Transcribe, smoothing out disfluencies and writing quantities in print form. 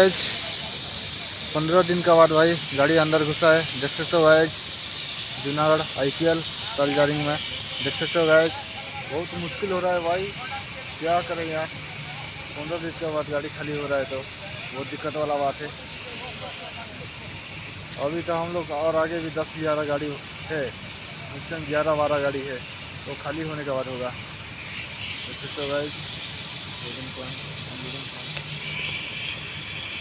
आज 15 दिन का बाद भाई गाड़ी अंदर घुसा है। देख सकते हो गाइज, जूनागढ़ IPL तलजारिंग में देख सकते हो गाइज। बहुत मुश्किल हो रहा है भाई, क्या करें यार। 15 दिन के बाद गाड़ी खाली हो रहा है तो बहुत दिक्कत वाला बात है। अभी तो हम लोग और आगे भी 10-11 गाड़ी है, मैक्सिमम 11-12 गाड़ी है, तो खाली होने के बाद होगा। देख सकते हो गाइज।